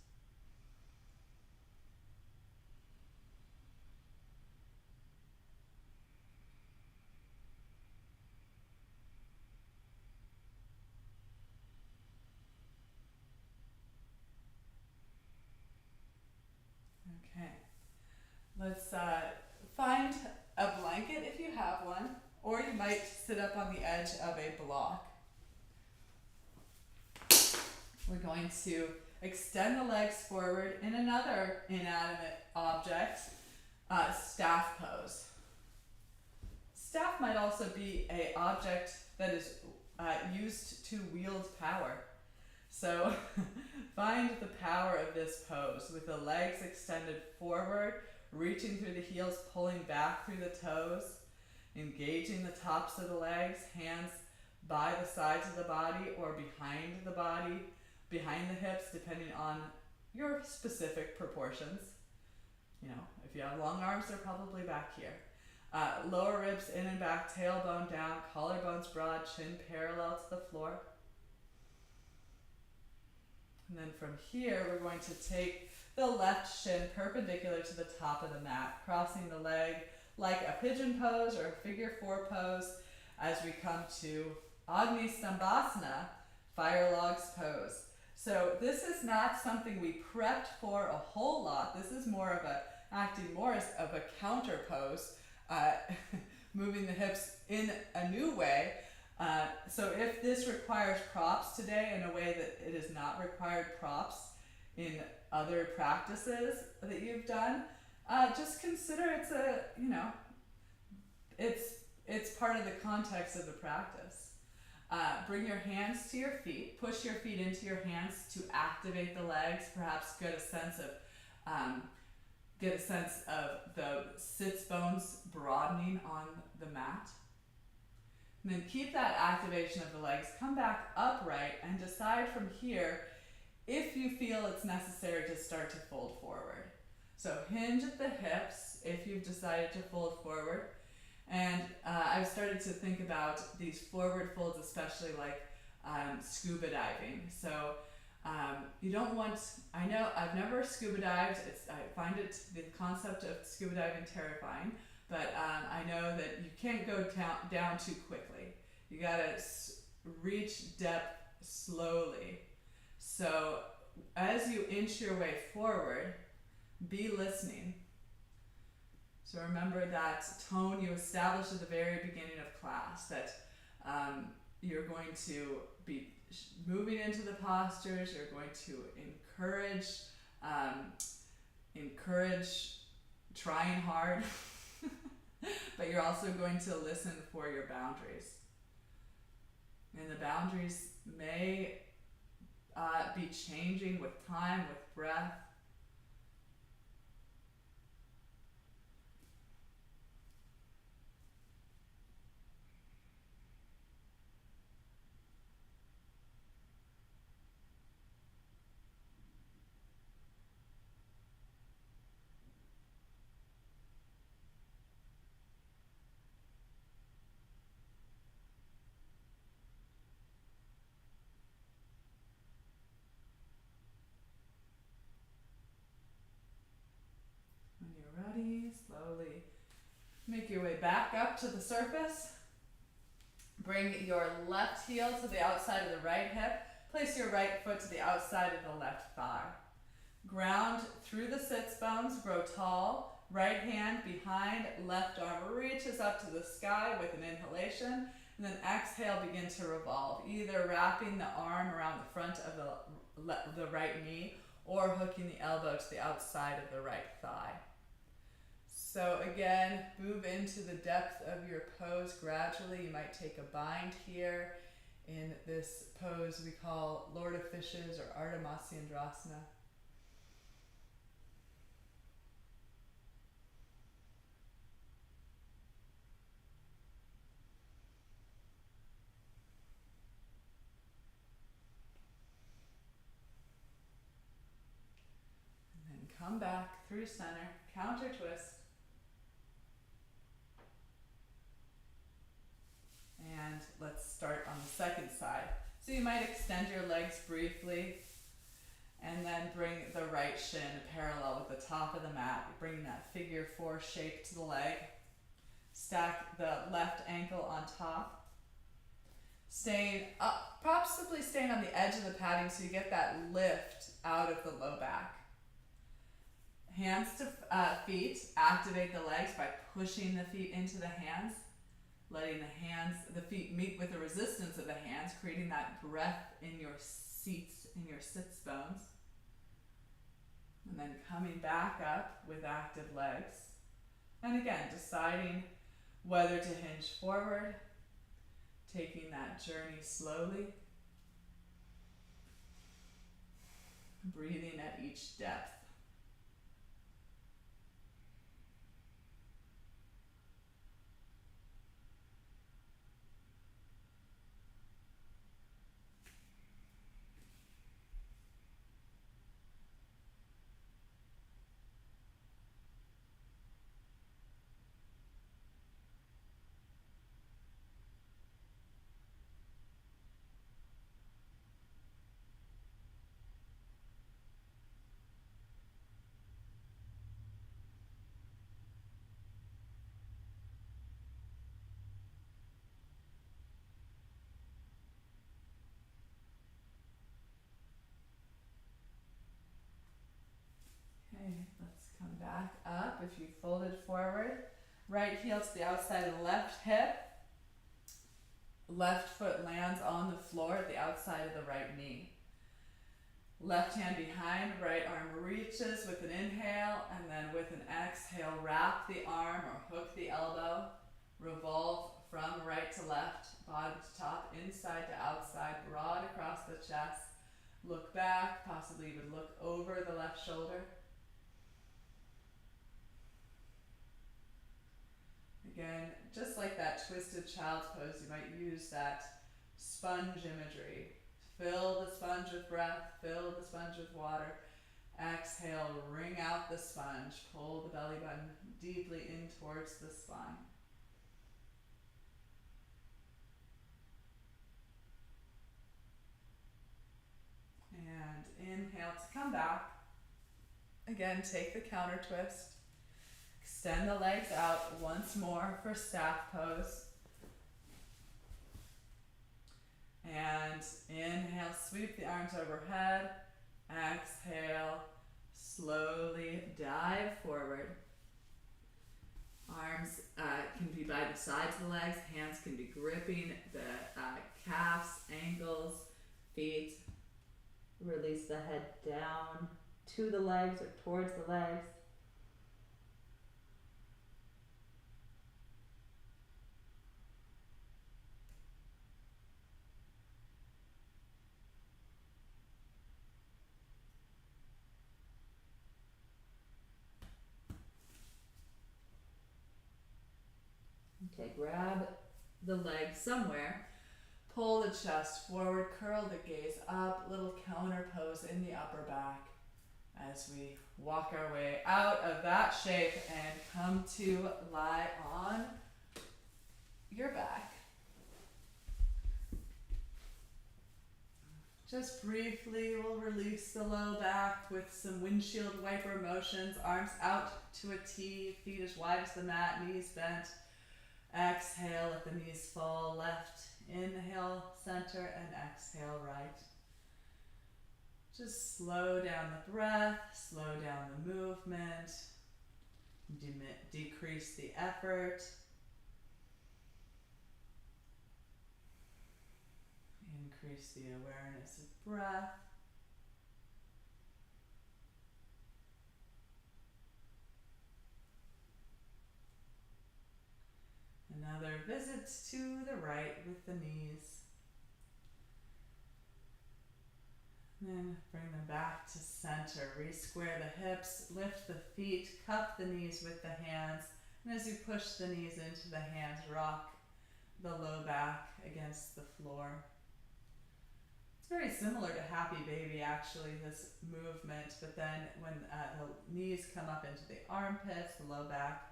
Okay, let's find a blanket if you have one, or you might sit up on the edge of a block. We're going to extend the legs forward in another inanimate object, staff pose. Staff might also be an object that is used to wield power. So find the power of this pose with the legs extended forward, reaching through the heels, pulling back through the toes, engaging the tops of the legs, hands by the sides of the body or behind the body, behind the hips, depending on your specific proportions. You know, if you have long arms, they're probably back here. Lower ribs in and back, tailbone down, collarbones broad, chin parallel to the floor. And then from here, we're going to take the left shin perpendicular to the top of the mat, crossing the leg like a pigeon pose or a figure four pose as we come to Agni Stambhasana, fire logs pose. So this is not something we prepped for a whole lot. This is more of acting more as of a counter pose, moving the hips in a new way. So if this requires props today in a way that it has not required props in other practices that you've done, just consider it's part of the context of the practice. Bring your hands to your feet, push your feet into your hands to activate the legs, perhaps get a sense of get a sense of the sits bones broadening on the mat. And then keep that activation of the legs, come back upright, and decide from here if you feel it's necessary to start to fold forward. So hinge at the hips if you've decided to fold forward. And I've started to think about these forward folds, especially like scuba diving. So you don't want, I know I've never scuba dived, I find the concept of scuba diving terrifying, but I know that you can't go down too quickly. You gotta reach depth slowly. So as you inch your way forward, be listening. So remember that tone you established at the very beginning of class, that you're going to be moving into the postures, you're going to encourage trying hard, but you're also going to listen for your boundaries. And the boundaries may be changing with time, with breath. When you're ready, slowly make your way back up to the surface. Bring your left heel to the outside of the right hip. Place your right foot to the outside of the left thigh. Ground through the sits bones, grow tall. Right hand behind, left arm reaches up to the sky with an inhalation. And then exhale, begin to revolve, either wrapping the arm around the front of the right knee or hooking the elbow to the outside of the right thigh. So again, move into the depth of your pose gradually. You might take a bind here in this pose we call Lord of Fishes or Ardha Matsyendrasana. And then come back through center, counter twist. And let's start on the second side. So you might extend your legs briefly and then bring the right shin parallel with the top of the mat, bringing that figure four shape to the leg. Stack the left ankle on top. Staying up, possibly staying on the edge of the padding so you get that lift out of the low back. Hands to feet, activate the legs by pushing the feet into the hands. Letting the feet meet with the resistance of the hands, creating that breath in your seats, in your sits bones. And then coming back up with active legs. And again, deciding whether to hinge forward, taking that journey slowly. Breathing at each depth. Okay, let's come back up. If you folded forward, right heel to the outside of the left hip. Left foot lands on the floor at the outside of the right knee. Left hand behind, right arm reaches with an inhale, and then with an exhale, wrap the arm or hook the elbow. Revolve from right to left, bottom to top, inside to outside, broad across the chest. Look back, possibly even look over the left shoulder. Again, just like that twisted child's pose, you might use that sponge imagery. Fill the sponge with breath, fill the sponge with water. Exhale, wring out the sponge, pull the belly button deeply in towards the spine. And inhale to come back. Again, take the counter twist. Extend the legs out once more for staff pose. And inhale, sweep the arms overhead. Exhale, slowly dive forward. Arms can be by the sides of the legs. Hands can be gripping the calves, ankles, feet. Release the head down to the legs or towards the legs. Okay, grab the leg somewhere. Pull the chest forward, curl the gaze up, little counter pose in the upper back as we walk our way out of that shape and come to lie on your back. Just briefly, we'll release the low back with some windshield wiper motions, arms out to a T, feet as wide as the mat, knees bent. Exhale, let the knees fall left. Inhale, center, and exhale, right. Just slow down the breath, slow down the movement, decrease the effort. Increase the awareness of breath. Another visit to the right with the knees. Then bring them back to center. Re-square the hips, lift the feet, cup the knees with the hands. And as you push the knees into the hands, rock the low back against the floor. It's very similar to Happy Baby, actually, this movement, but then when the knees come up into the armpits, the low back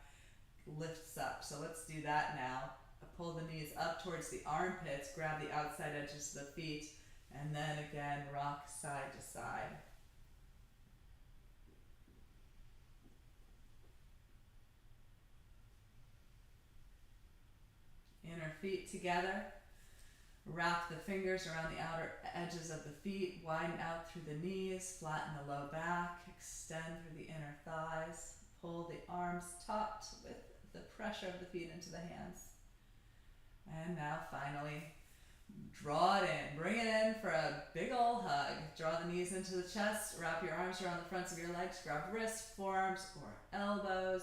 lifts up. So let's do that now. Pull the knees up towards the armpits, grab the outside edges of the feet, and then again rock side to side. Inner feet together. Wrap the fingers around the outer edges of the feet, widen out through the knees, flatten the low back, extend through the inner thighs. Pull the arms taut with the pressure of the feet into the hands. And now finally, draw it in. Bring it in for a big ol' hug. Draw the knees into the chest. Wrap your arms around the fronts of your legs. Grab wrists, forearms, or elbows.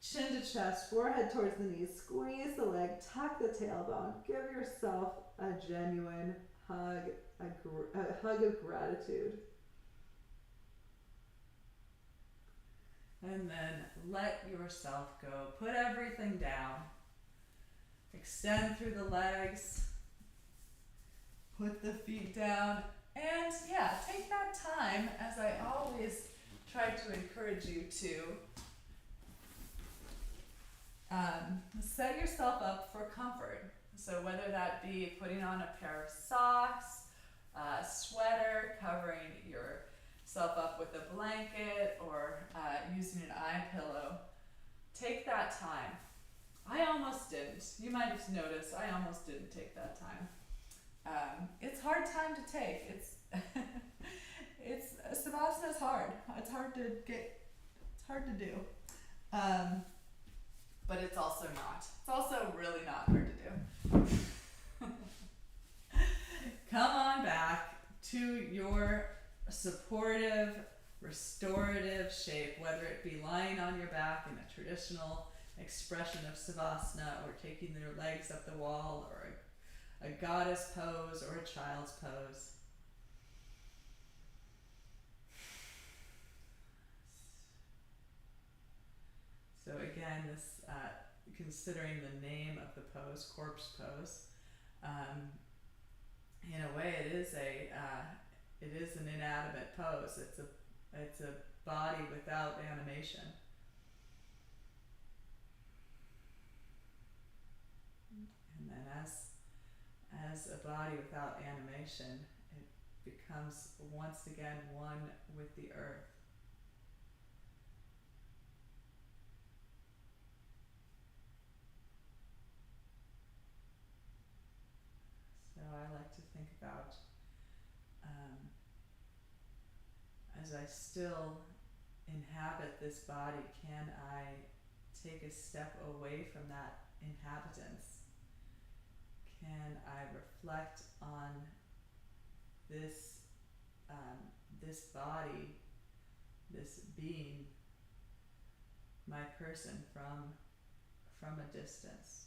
Chin to chest, forehead towards the knees. Squeeze the leg, tuck the tailbone. Give yourself a genuine hug, a hug of gratitude. And then let yourself go. Put everything down. Extend through the legs. Put the feet down. And yeah, take that time, as I always try to encourage you to, set yourself up for comfort. So whether that be putting on a pair of socks, a sweater, covering yourself up with a blanket, or using an eye pillow, take that time. I almost didn't. You might have noticed I almost didn't take that time. It's hard time to take. It's Savasana is hard. It's hard to get. It's hard to do. But it's also not. It's also really not hard to do. Come on back to your supportive, restorative shape, whether it be lying on your back in a traditional expression of Savasana, or taking your legs up the wall, or a goddess pose, or a child's pose. So again, this considering the name of the pose, corpse pose, in a way it is an inanimate pose. It's a body without animation. And then as a body without animation, it becomes once again one with the earth. So I like to think about, as I still inhabit this body, can I take a step away from that inhabitance? Can I reflect on this this body, this being, my person from a distance?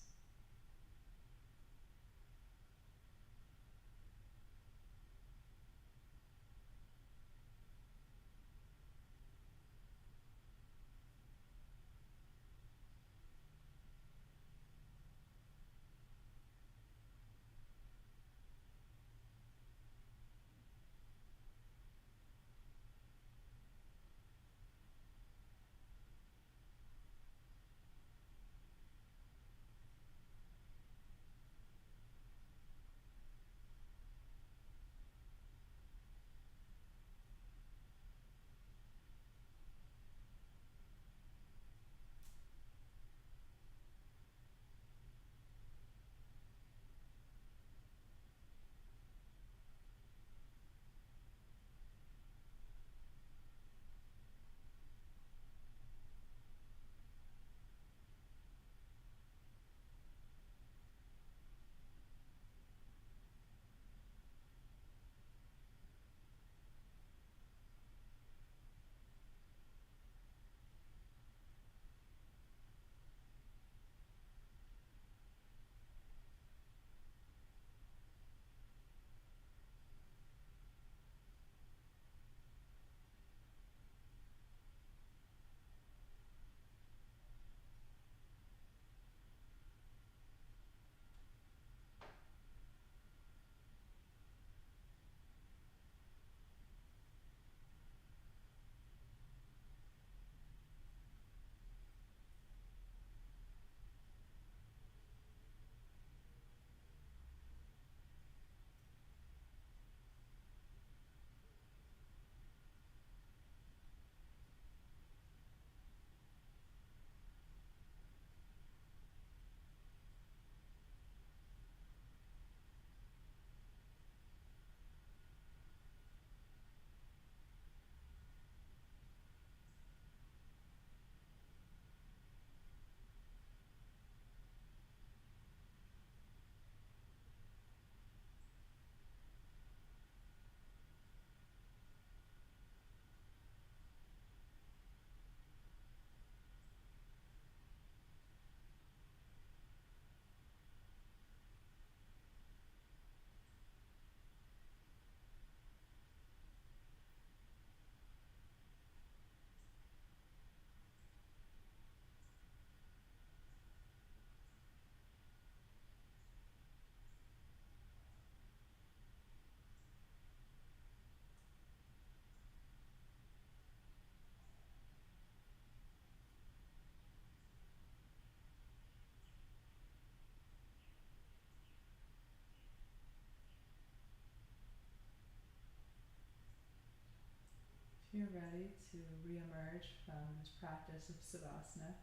If you're ready to re-emerge from this practice of Savasana,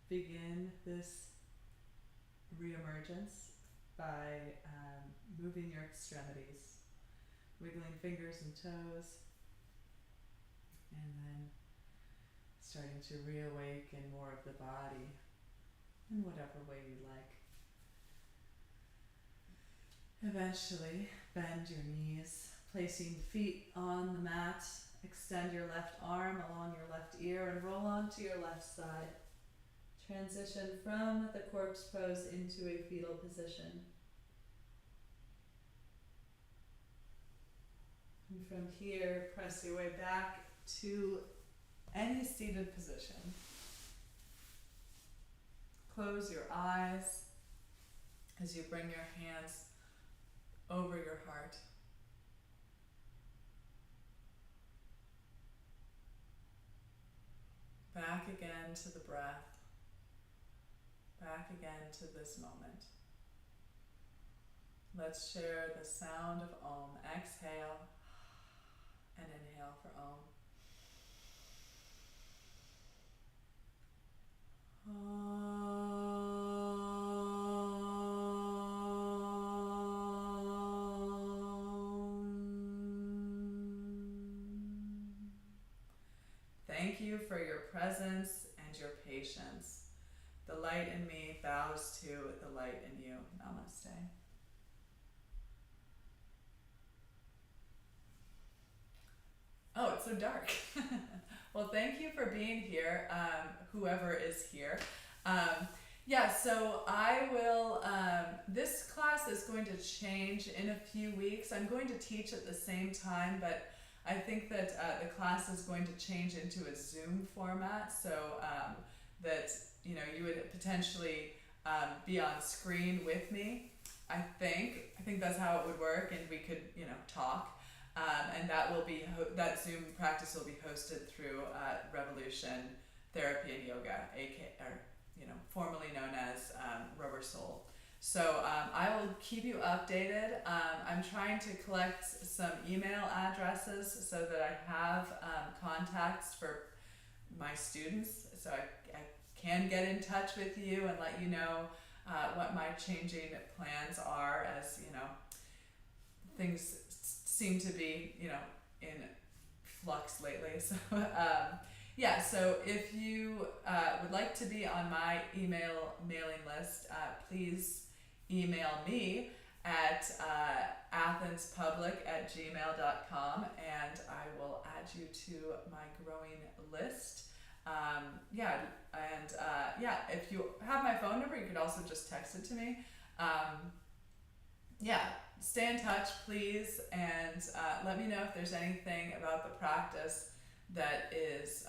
begin this re-emergence by moving your extremities, wiggling fingers and toes, and then starting to reawaken more of the body in whatever way you like. Eventually, bend your knees, placing feet on the mat. Extend your left arm along your left ear and roll onto your left side. Transition from the corpse pose into a fetal position. And from here, press your way back to any seated position. close your eyes as you bring your hands over your heart. Back again to the breath. Back again to this moment. Let's share the sound of Om. Exhale and inhale for Om. Thank you for your presence and your patience. The light in me bows to the light in you. Namaste. Oh, it's so dark. Well, thank you for being here, whoever is here. So I will, this class is going to change in a few weeks. I'm going to teach at the same time, but I think that the class is going to change into a Zoom format, so that you would potentially be on screen with me. I think that's how it would work, and we could talk. And that will be that Zoom practice will be hosted through Revolution Therapy and Yoga, formerly known as Rubber Soul. So I will keep you updated. I'm trying to collect some email addresses so that I have contacts for my students, so I can get in touch with you and let you know what my changing plans are, as things seem to be in flux lately. So so if you would like to be on my email mailing list, please email me at athenspublic@gmail.com, and I will add you to my growing list. If you have my phone number, you could also just text it to me. Stay in touch, please, and let me know if there's anything about the practice that is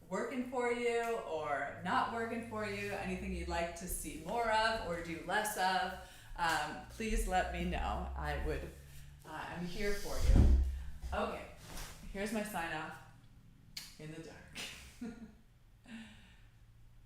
working for you or not working for you, anything you'd like to see more of or do less of. Please let me know. I'm here for you. Okay, here's my sign off in the dark.